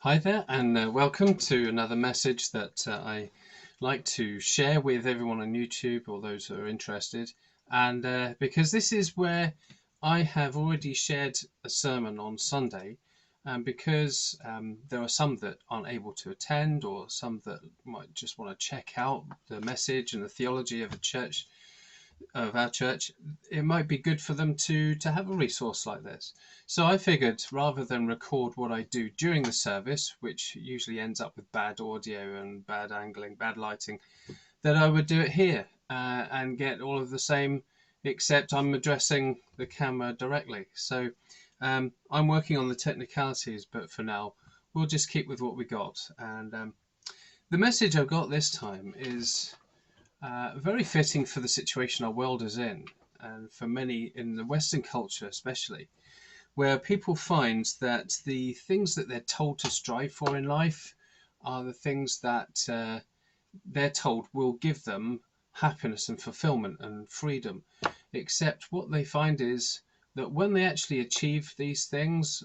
Hi there, and welcome to another message that I like to share with everyone on YouTube or those who are interested. And because this is where I have already shared a sermon on Sunday, and because there are some that aren't able to attend, or some that might just want to check out the message and the theology of our church, it might be good for them to have a resource like this. So I figured rather than record what I do during the service, which usually ends up with bad audio and bad angling, bad lighting, that I would do it here and get all of the same, except I'm addressing the camera directly. So I'm working on the technicalities, but for now, we'll just keep with what we got. And the message I've got this time is very fitting for the situation our world is in, and for many in the Western culture especially, where people find that the things that they're told to strive for in life are the things that they're told will give them happiness and fulfillment and freedom. Except what they find is that when they actually achieve these things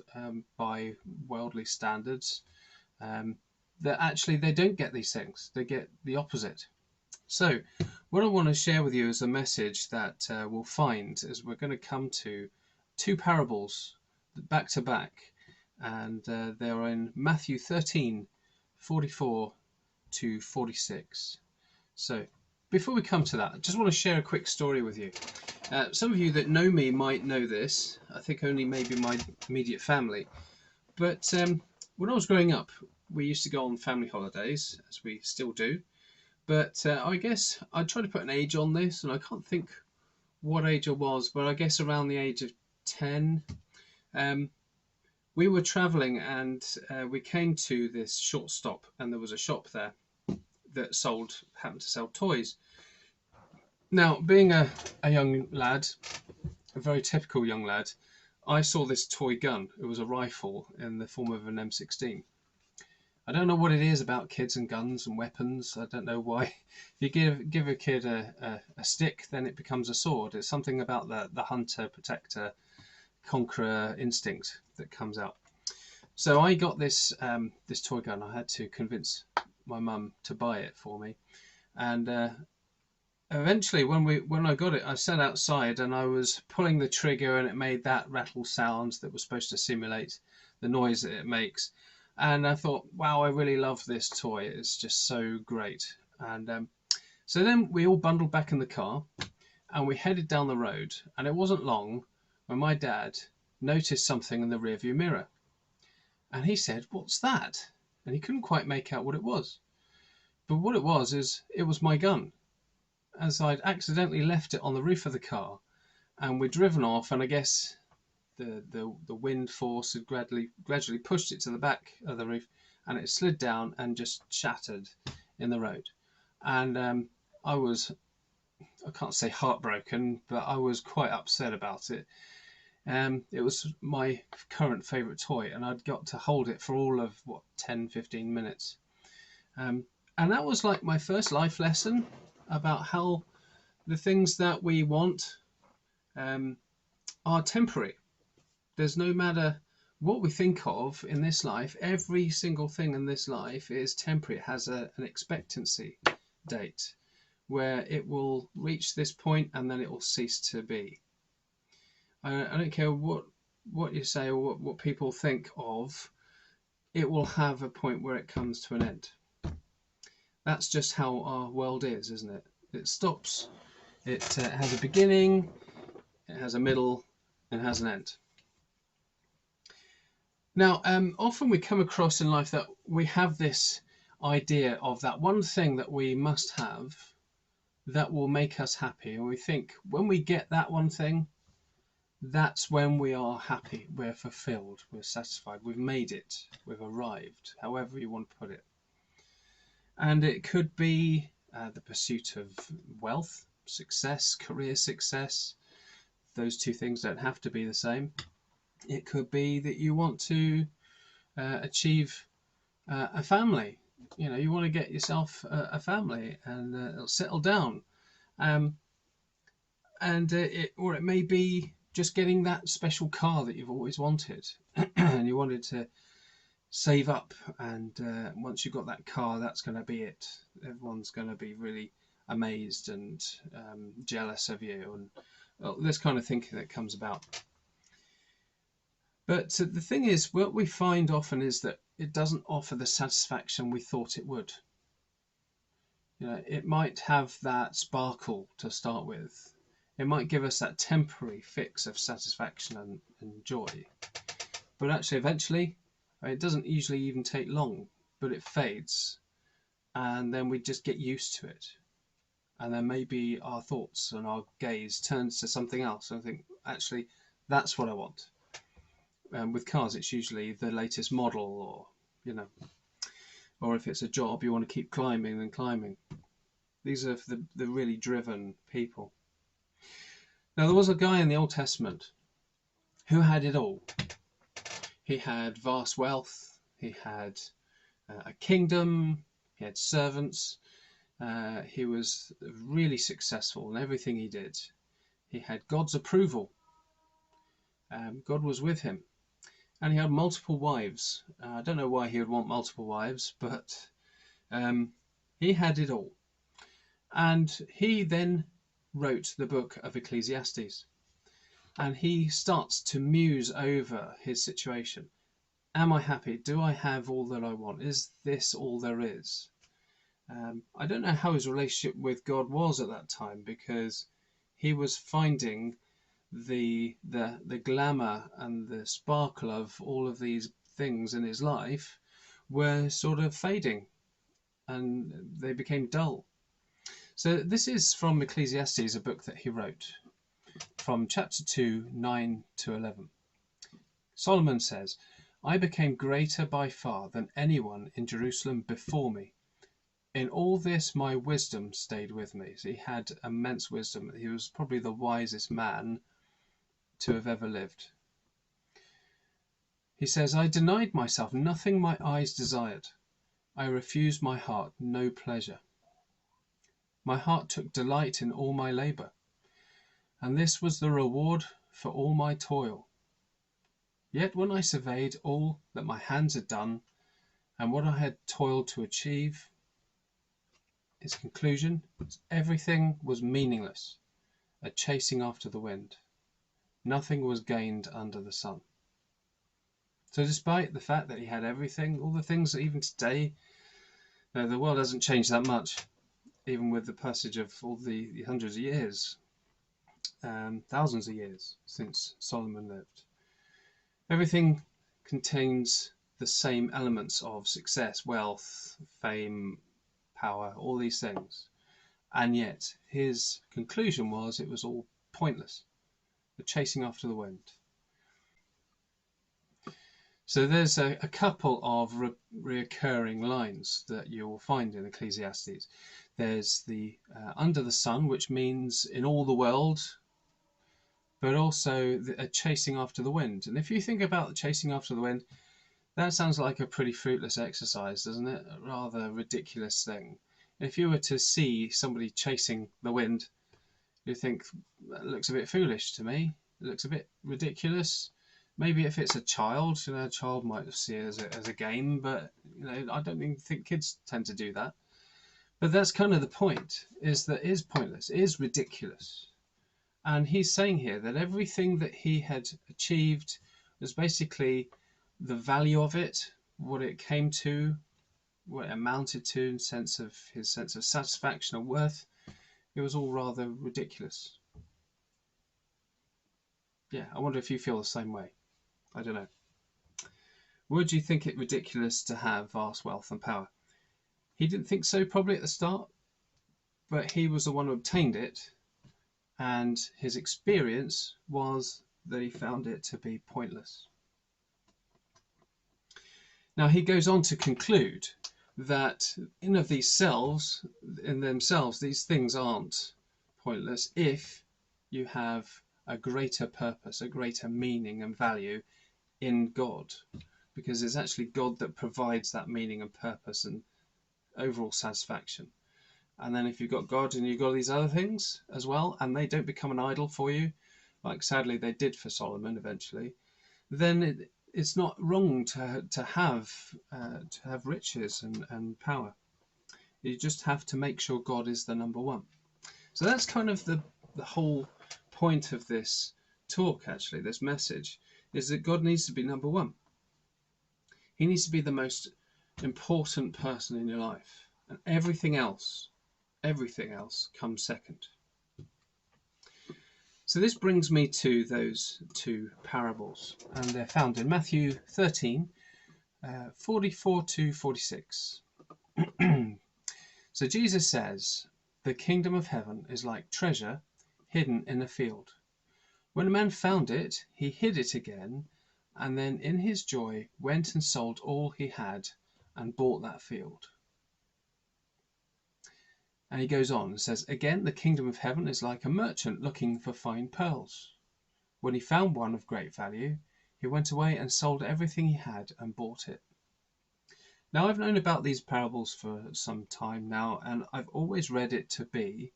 by worldly standards, um, that actually they don't get these things, they get the opposite. So, what I want to share with you is a message that we'll find as we're going to come to two parables back to back, and they're in Matthew 13:44 to 46. So, before we come to that, I just want to share a quick story with you. Some of you that know me might know this. I think only maybe my immediate family. But when I was growing up, we used to go on family holidays, as we still do. But I guess I tried to put an age on this, and I can't think what age I was, but I guess around the age of 10. Um, we were travelling, and we came to this short stop, and there was a shop there that happened to sell toys. Now, being a young lad, a very typical young lad, I saw this toy gun. It was a rifle in the form of an M16. I don't know what it is about kids and guns and weapons. I don't know why. If you give a kid a stick, then it becomes a sword. It's something about the hunter, protector, conqueror instinct that comes out. So I got this toy gun. I had to convince my mum to buy it for me, and eventually, when I got it, I sat outside and I was pulling the trigger, and it made that rattle sound that was supposed to simulate the noise that it makes. And I thought, wow, I really love this toy. It's just so great. And so then we all bundled back in the car and we headed down the road. And it wasn't long when my dad noticed something in the rearview mirror. And he said, "What's that?" And he couldn't quite make out what it was. But what it was is it was my gun, as I'd accidentally left it on the roof of the car, and we'd driven off, and I guess the wind force had gradually pushed it to the back of the roof, and it slid down and just shattered in the road. And I was, I can't say heartbroken, but I was quite upset about it. It was my current favourite toy, and I'd got to hold it for all of 10-15 minutes. Um, and that was like my first life lesson about how the things that we want um, are temporary. There's no matter what we think of in this life, every single thing in this life is temporary. It has an expectancy date where it will reach this point and then it will cease to be. I don't care what you say or what people think of, it will have a point where it comes to an end. That's just how our world is, isn't it? It stops, it has a beginning, it has a middle, and has an end. Now, often we come across in life that we have this idea of that one thing that we must have that will make us happy. And we think when we get that one thing, that's when we are happy, we're fulfilled, we're satisfied, we've made it, we've arrived, however you want to put it. And it could be the pursuit of wealth, success, career success. Those two things don't have to be the same. It could be that you want to achieve a family. You know, you want to get yourself a family and settle down. Um, or it may be just getting that special car that you've always wanted, and you wanted to save up, and once you've got that car, that's going to be it. Everyone's going to be really amazed and jealous of you, and this kind of thinking that comes about. But the thing is, what we find often is that it doesn't offer the satisfaction we thought it would. It might have that sparkle to start with. It might give us that temporary fix of satisfaction and joy. But actually, eventually, it doesn't usually even take long, but it fades. And then we just get used to it. And then maybe our thoughts and our gaze turns to something else. And I think, actually, that's what I want. With cars, it's usually the latest model, or if it's a job, you want to keep climbing and climbing. These are the really driven people. Now, there was a guy in the Old Testament who had it all. He had vast wealth, he had a kingdom, he had servants, he was really successful in everything he did. He had God's approval. God was with him. And he had multiple wives. I don't know why he would want multiple wives, but he had it all. And he then wrote the book of Ecclesiastes. And he starts to muse over his situation. Am I happy? Do I have all that I want? Is this all there is? I don't know how his relationship with God was at that time, because he was finding the glamour and the sparkle of all of these things in his life were sort of fading, and they became dull. So this is from Ecclesiastes, a book that he wrote, from chapter 2, 9 to 11. Solomon says, I became greater by far than anyone in Jerusalem before me. In all this my wisdom stayed with me. So he had immense wisdom. He was probably the wisest man to have ever lived. He says, I denied myself nothing my eyes desired. I refused my heart no pleasure. My heart took delight in all my labour, and this was the reward for all my toil. Yet when I surveyed all that my hands had done, and what I had toiled to achieve, its conclusion was everything was meaningless, a chasing after the wind. Nothing was gained under the sun. So despite the fact that he had everything, all the things that even today, the world hasn't changed that much, even with the passage of all the hundreds of years, thousands of years since Solomon lived. Everything contains the same elements of success, wealth, fame, power, all these things. And yet his conclusion was it was all pointless, the chasing after the wind. So there's a couple of recurring lines that you will find in Ecclesiastes. There's the under the sun, which means in all the world, but also a chasing after the wind. And if you think about the chasing after the wind, that sounds like a pretty fruitless exercise, doesn't it? A rather ridiculous thing. If you were to see somebody chasing the wind, you think, that looks a bit foolish to me. It looks a bit ridiculous. Maybe if it's a child, a child might see it as a game, but I don't even think kids tend to do that. But that's kind of the point, is that it is pointless, it is ridiculous. And he's saying here that everything that he had achieved was basically the value of it, what it came to, what it amounted to in his sense of satisfaction or worth. It was all rather ridiculous. Yeah, I wonder if you feel the same way. I don't know. Would you think it ridiculous to have vast wealth and power? He didn't think so probably at the start, but he was the one who obtained it, and his experience was that he found it to be pointless. Now he goes on to conclude that in themselves, these things aren't pointless if you have a greater purpose, a greater meaning and value in God, because it's actually God that provides that meaning and purpose and overall satisfaction. And then if you've got God and you've got these other things as well, and they don't become an idol for you, like sadly they did for Solomon eventually, then it's not wrong to have riches and power. You just have to make sure God is the number one. So that's kind of the whole point of this talk, actually, this message, is that God needs to be number one. He needs to be the most important person in your life, and everything else comes second. So this brings me to those two parables, and they're found in Matthew 13, 44 to 46. So Jesus says, "The kingdom of heaven is like treasure hidden in a field. When a man found it, he hid it again, and then in his joy went and sold all he had and bought that field." And he goes on and says, "Again, the kingdom of heaven is like a merchant looking for fine pearls. When he found one of great value, he went away and sold everything he had and bought it." Now, I've known about these parables for some time now, and I've always read it to be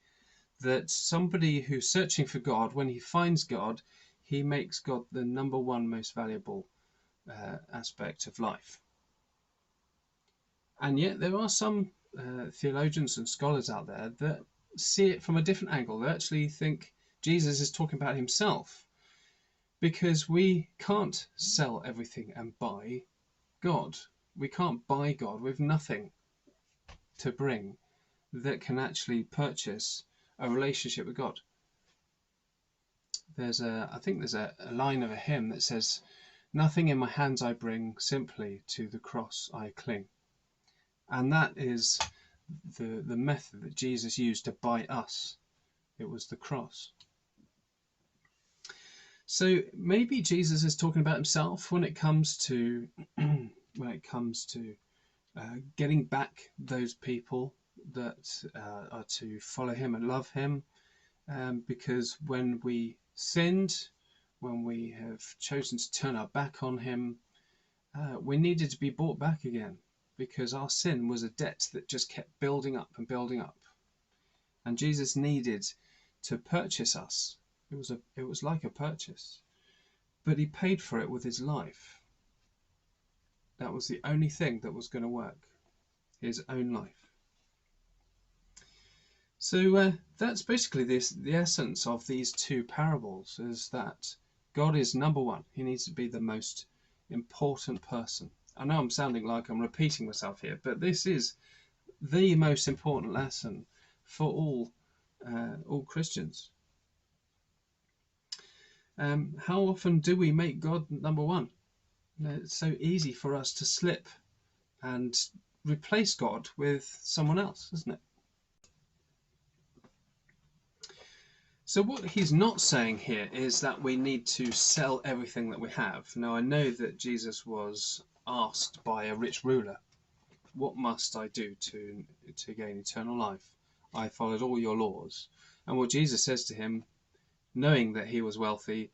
that somebody who's searching for God, when he finds God, he makes God the number one most valuable aspect of life. And yet there are some theologians and scholars out there that see it from a different angle. They actually think Jesus is talking about himself, because we can't sell everything and buy God. We can't buy God with nothing to bring that can actually purchase a relationship with God. I think there's a line of a hymn that says, "Nothing in my hands I bring, simply to the cross I cling." And that is the method that Jesus used to buy us. It was the cross. So maybe Jesus is talking about himself when it comes to getting back those people that are to follow him and love him, because when we sinned, when we have chosen to turn our back on him, we needed to be brought back again, because our sin was a debt that just kept building up and building up, and Jesus needed to purchase us. It was like a purchase, but he paid for it with his life. That was the only thing that was going to work, his own life. So that's basically the essence of these two parables, is that God is number one. He needs to be the most important person. I know I'm sounding like I'm repeating myself here, but this is the most important lesson for all Christians. How often do we make God number one? It's so easy for us to slip and replace God with someone else, isn't it? So what he's not saying here is that we need to sell everything that we have. Now, I know that Jesus was asked by a rich ruler, "What must I do to gain eternal life? I followed all your laws." And what Jesus says to him, knowing that he was wealthy,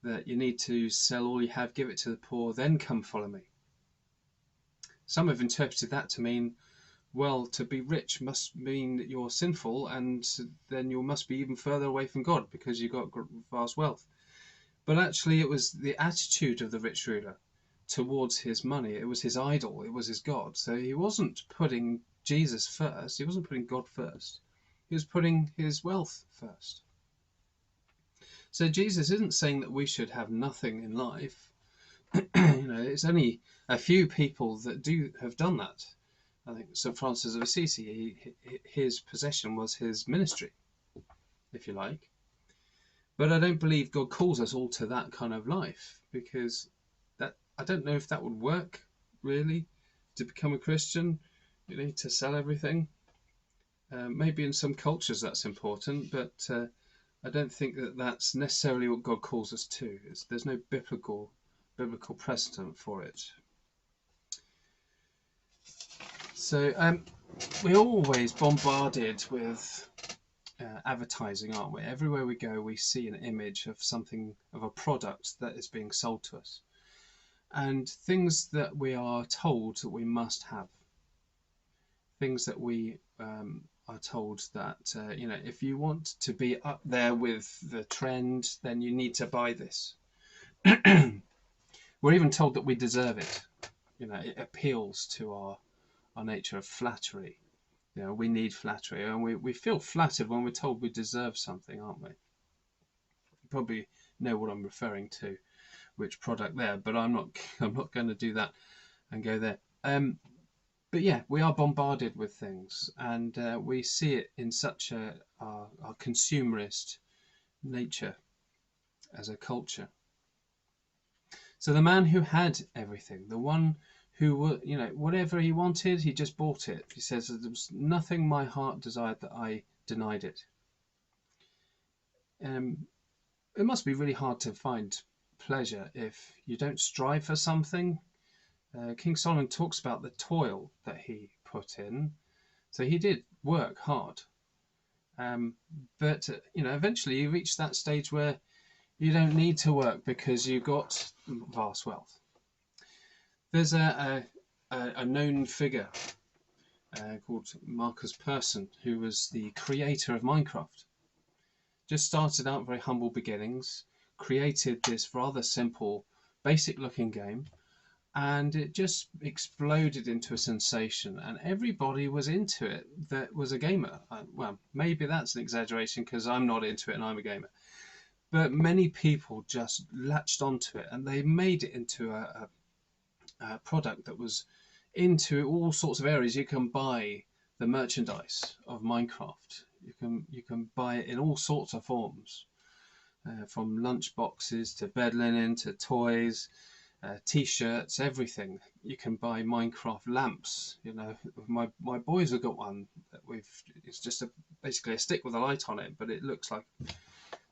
that you need to sell all you have, give it to the poor, then come follow me. Some have interpreted that to mean, well, to be rich must mean that you're sinful, and then you must be even further away from God because you've got vast wealth. But actually it was the attitude of the rich ruler towards his money. It was his idol, it was his God. So he wasn't putting Jesus first, he wasn't putting God first, he was putting his wealth first. So Jesus isn't saying that we should have nothing in life. It's only a few people that have done that. I think St. Francis of Assisi, his possession was his ministry, if you like. But I don't believe God calls us all to that kind of life, because I don't know if that would work, really, to become a Christian. You need to sell everything. Maybe in some cultures that's important, but I don't think that that's necessarily what God calls us to. There's no biblical precedent for it. So we're always bombarded with advertising, aren't we? Everywhere we go, we see an image of something, of a product that is being sold to us, and things that we are told that we must have. Things that we are told that if you want to be up there with the trend, then you need to buy this. We're even told that we deserve it. It appeals to our nature of flattery. We need flattery, and we feel flattered when we're told we deserve something, aren't we? You probably know what I'm referring to, which product there, but I'm not going to do that and go there. But yeah, we are bombarded with things, and we see it in such our consumerist nature as a culture. So the man who had everything, the one who, whatever he wanted, he just bought it. He says there was nothing my heart desired that I denied it. It must be really hard to find pleasure if you don't strive for something. King Solomon talks about the toil that he put in. So he did work hard. But eventually you reach that stage where you don't need to work because you've got vast wealth. There's a known figure called Marcus Persson, who was the creator of Minecraft. Just started out very humble beginnings, created this rather simple, basic looking game, and it just exploded into a sensation, and everybody was into it that was a gamer. Well, maybe that's an exaggeration because I'm not into it and I'm a gamer. But many people just latched onto it, and they made it into a product that was into all sorts of areas. You can buy the merchandise of Minecraft. You can buy it in all sorts of forms, from lunch boxes to bed linen to toys, t-shirts, everything. You can buy Minecraft lamps. My boys have got one that it's just basically a stick with a light on it, but it looks like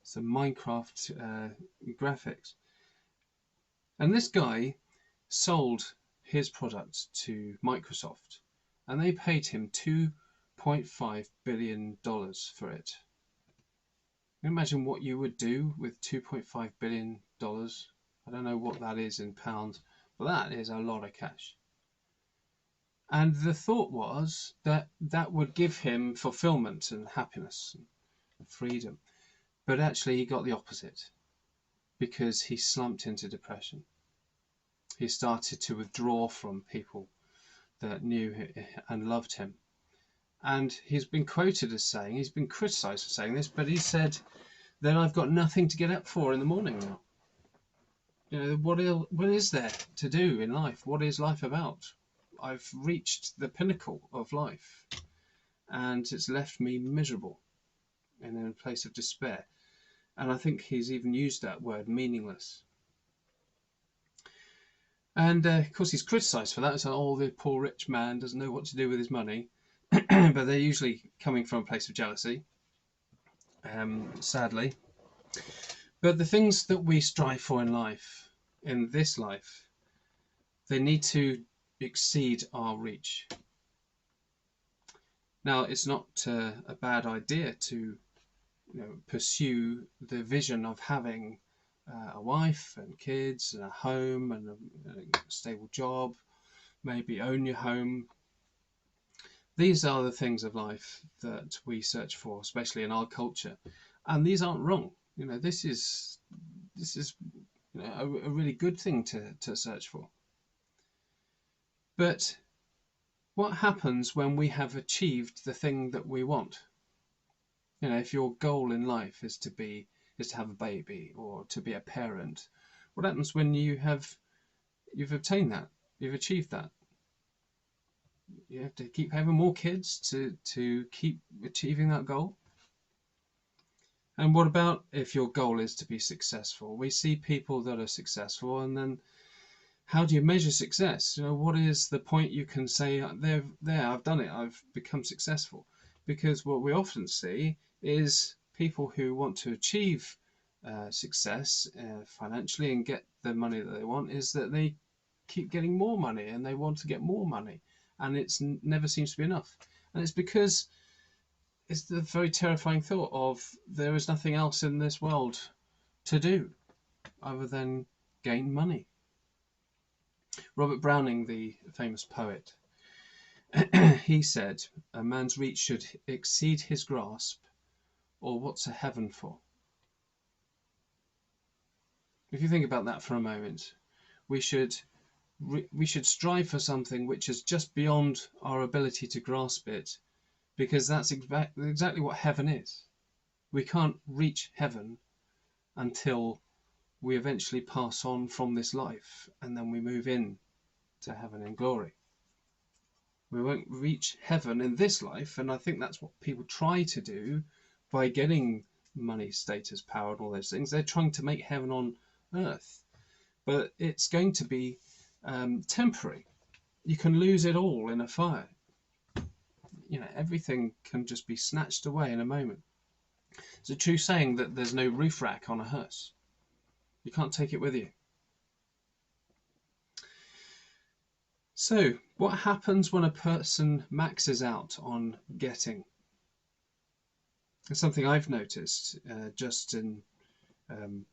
some Minecraft graphics. And this guy sold his product to Microsoft, and they paid him $2.5 billion for it. Can you imagine what you would do with $2.5 billion? I don't know what that is in pounds, but that is a lot of cash. And the thought was that that would give him fulfillment and happiness and freedom. But actually he got the opposite, because he slumped into depression. He started to withdraw from people that knew and loved him. And he's been quoted as saying, he's been criticized for saying this, but he said, then I've got nothing to get up for in the morning now. What is there to do in life? What is life about? I've reached the pinnacle of life, and it's left me miserable and in a place of despair. And I think he's even used that word, meaningless. And of course he's criticised for that. So, oh, the poor rich man doesn't know what to do with his money. But they're usually coming from a place of jealousy, sadly. But the things that we strive for in this life, they need to exceed our reach. Now, it's not a bad idea to pursue the vision of having a wife and kids and a home and a stable job, maybe own your home. These are the things of life that we search for, especially in our culture, and these aren't wrong. This is a really good thing to search for. But what happens when we have achieved the thing that we want? If your goal in life is to have a baby or to be a parent, what happens when you've obtained that, you've achieved that? You have to keep having more kids to keep achieving that goal. And what about if your goal is to be successful? We see people that are successful, and then how do you measure success? What is the point you can say, there, I've done it, I've become successful? Because what we often see is people who want to achieve success financially and get the money that they want, is that they keep getting more money and they want to get more money, and it never seems to be enough. And it's because it's the very terrifying thought of there is nothing else in this world to do other than gain money. Robert Browning, the famous poet, he said, a man's reach should exceed his grasp, or what's a heaven for? If you think about that for a moment, we should strive for something which is just beyond our ability to grasp it, because that's exactly what heaven is. We can't reach heaven until we eventually pass on from this life, and then we move in to heaven in glory. We won't reach heaven in this life, and I think that's what people try to do by getting money, status, power, and all those things. They're trying to make heaven on earth, but it's going to be temporary. You can lose it all in a fire. Everything can just be snatched away in a moment. It's a true saying that there's no roof rack on a hearse. You can't take it with you. So, what happens when a person maxes out on getting? It's something I've noticed just in, I'm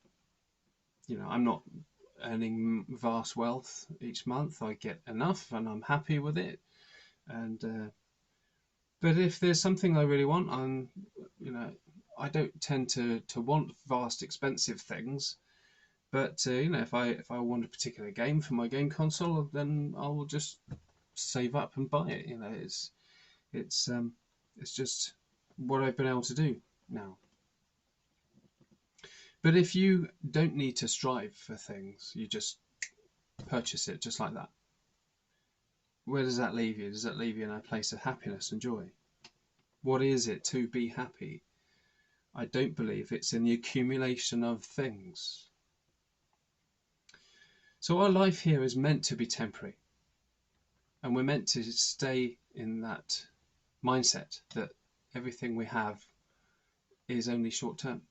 not earning vast wealth each month. I get enough and I'm happy with it. And but if there's something I really want, I don't tend to want vast expensive things. But if I want a particular game for my game console, then I will just save up and buy it. It's just what I've been able to do now. But if you don't need to strive for things, you just purchase it just like that. Where does that leave you? Does that leave you in a place of happiness and joy? What is it to be happy? I don't believe it's in the accumulation of things. So our life here is meant to be temporary, and we're meant to stay in that mindset that everything we have is only short term.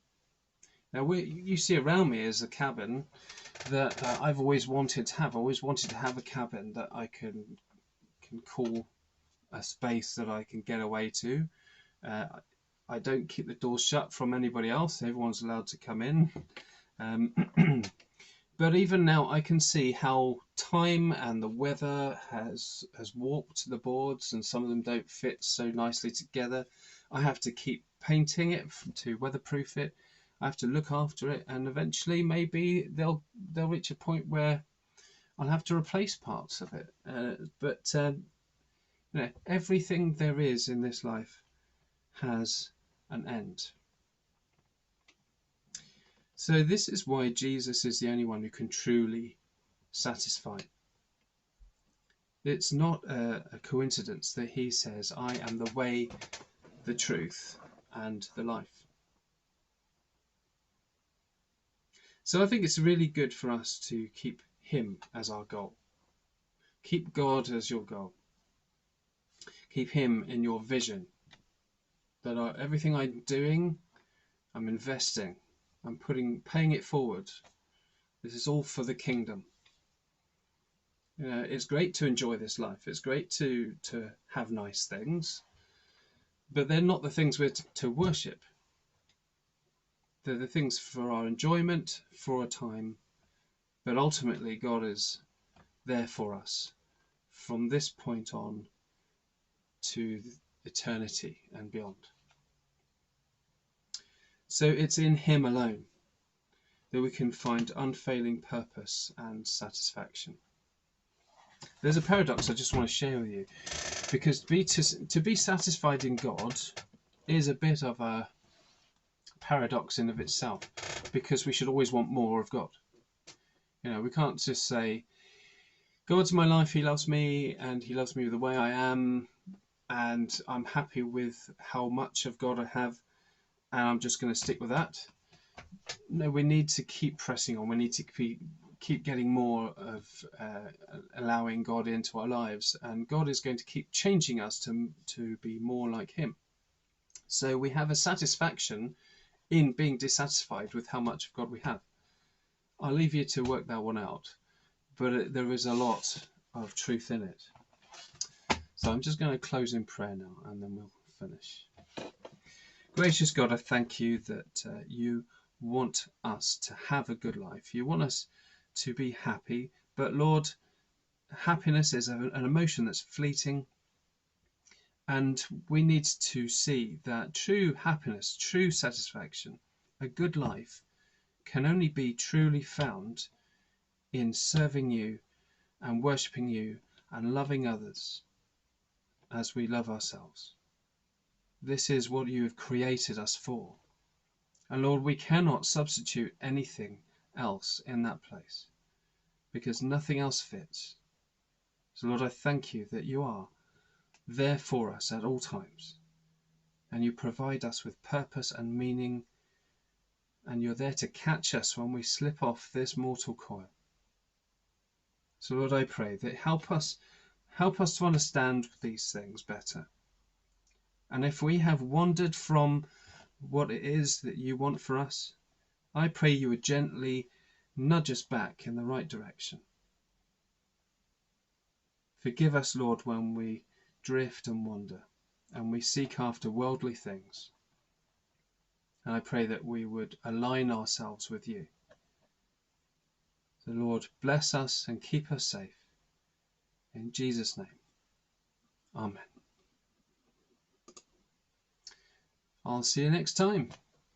Now, you see around me is a cabin that I've always wanted to have. I always wanted to have a cabin that I can call a space that I can get away to. I don't keep the doors shut from anybody else. Everyone's allowed to come in. But even now I can see how time and the weather has warped the boards, and some of them don't fit so nicely together. I have to keep painting it to weatherproof it. I have to look after it, and eventually maybe they'll reach a point where I'll have to replace parts of it. But everything there is in this life has an end. So this is why Jesus is the only one who can truly satisfy. It's not a coincidence that he says, I am the way, the truth, and the life. So I think it's really good for us to keep him as our goal. Keep God as your goal. Keep him in your vision. That everything I'm doing, I'm investing. I'm paying it forward. This is all for the kingdom. It's great to enjoy this life. It's great to have nice things, but they're not the things we're to worship. They're the things for our enjoyment, for a time, but ultimately God is there for us from this point on to eternity and beyond. So it's in him alone that we can find unfailing purpose and satisfaction. There's a paradox I just want to share with you, because to be satisfied in God is a bit of a paradox in of itself, because we should always want more of God. We can't just say, God's my life, he loves me, and he loves me the way I am, and I'm happy with how much of God I have, and I'm just going to stick with that. No, we need to keep pressing on. We need to keep getting more of allowing God into our lives, and God is going to keep changing us to be more like him. So we have a satisfaction in being dissatisfied with how much of God we have. I'll leave you to work that one out, but there is a lot of truth in it. So I'm just going to close in prayer now, and then we'll finish. Gracious God, I thank you that you want us to have a good life. You want us to be happy, but Lord, happiness is an emotion that's fleeting, and we need to see that true happiness, true satisfaction, a good life can only be truly found in serving you and worshipping you and loving others as we love ourselves. This is what you have created us for. And Lord, we cannot substitute anything else in that place, because nothing else fits. So Lord, I thank you that you are there for us at all times, and you provide us with purpose and meaning, and you're there to catch us when we slip off this mortal coil. So Lord, I pray that help us to understand these things better. And if we have wandered from what it is that you want for us, I pray you would gently nudge us back in the right direction. Forgive us, Lord, when we drift and wander and we seek after worldly things. And I pray that we would align ourselves with you. So Lord, bless us and keep us safe. In Jesus' name, amen. I'll see you next time.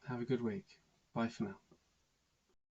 Have a good week. Bye for now.